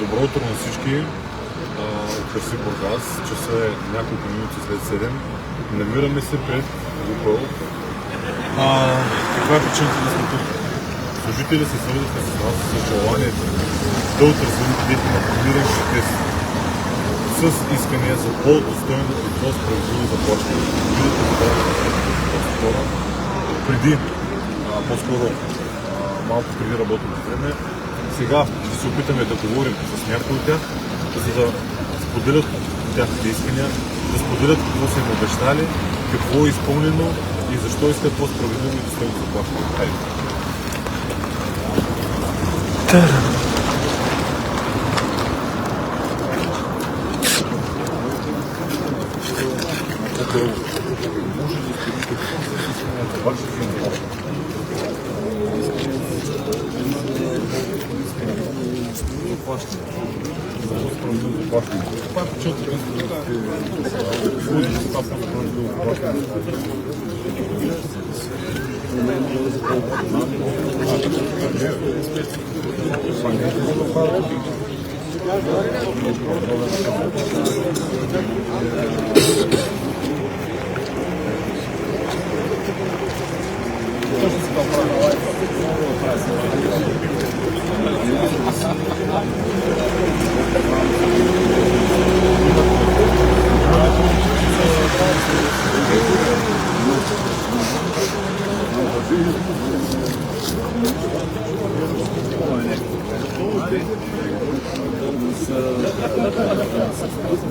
Добро утро на всички от Красив Бургас. Часа е няколко минути след 7. Намираме се пред Лукойл. Каква е причината да сме тук? Служители се свързаха с нас с желанието да отразим техни на формиран протест с искания за по-достойно и по-справедливо заплащане. Преди, по-скоро малко преди работното време. Сега ще се опитаме да говорим с някои от тях, за да споделят тяхните искания, да споделят какво са им обещали, какво е изпълнено и защо искат по-справедливо и достойно заплащане.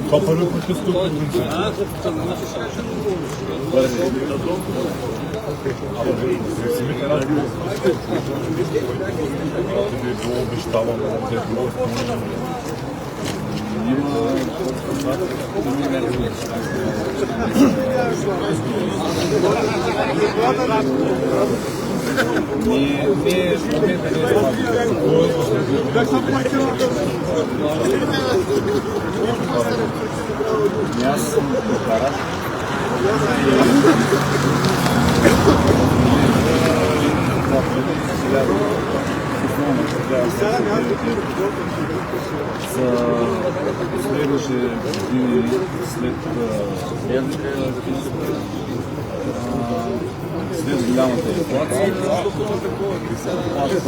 Това първи път е тук. Било обещавано, било изпълнено. Аз съм прокарат. Следваше години след голямата инфлация, плащане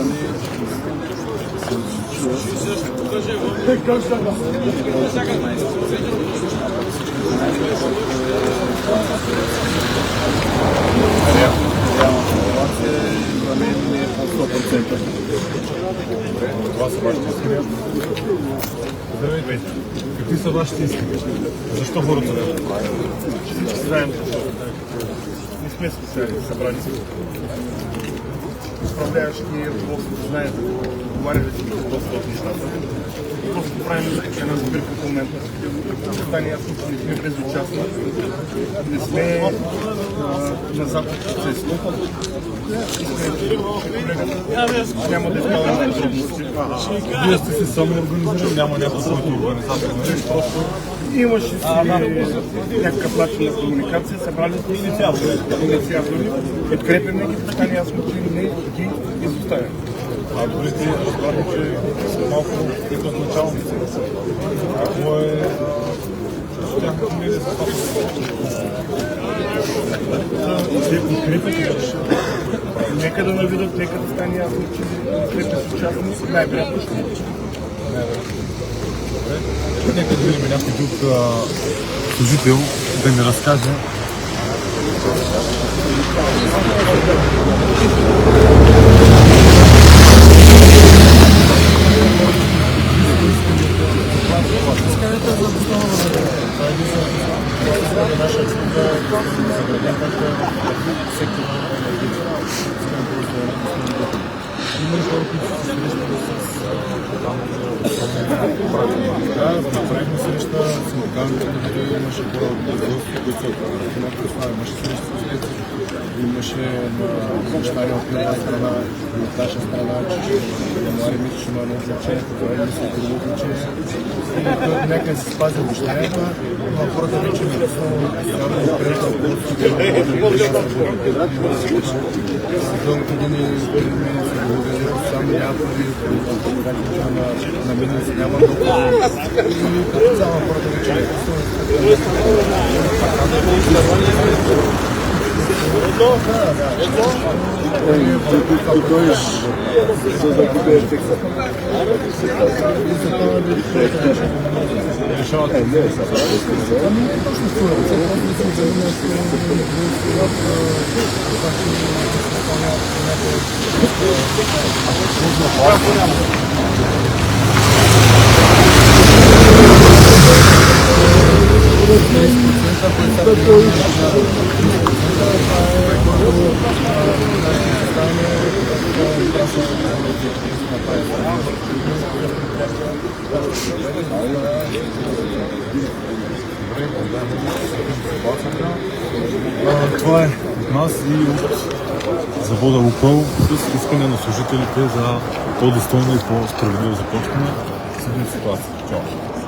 за мен не е по 100%. Това са вашите искания. Здравейте. Какви са вашите искания? Защо хората не? Всички знаем защо. Не сме специални събрани. Управляващи и ръководството знаят, говорили сме доста от нещата. Просто правим една сбирка в момента. Стане ясно, че не сме безучастни. Не сме назад от процесите. Няма да изпълняваме на подробности. Вие сте се самоорганизирали, няма някаква организация. Просто имаше си някакъв начин на комуникация, събрали сме инициатори, подкрепяме ги, така ясно, че не ги изоставяме. а другите разбраха, че са малко като от началници. Какво е тяхното мнение за това? Те подкрепят. Нека да навидат, нека да стане ясно, че подкрепят участници, най-вероятно ще не. Нека да видим някой друг служител да ми разкаже. Направихме среща с локалните лидери, имаше хора от производство, които са имаше среща с лица, имаше обещани от една страна и от наша страна, че януари месец ще има едно обучение, това е мисля друго обучение. И нека се спази обещанията, но хората вече не са изцяло приятел, за дълги години се благодаря само някои, на бизнес няма дохода и като цяло хората вече Това е от нас и от завода Лукойл с искане на служителите за по-достойно и по-справедливо заплащане в съдна ситуация. Чао!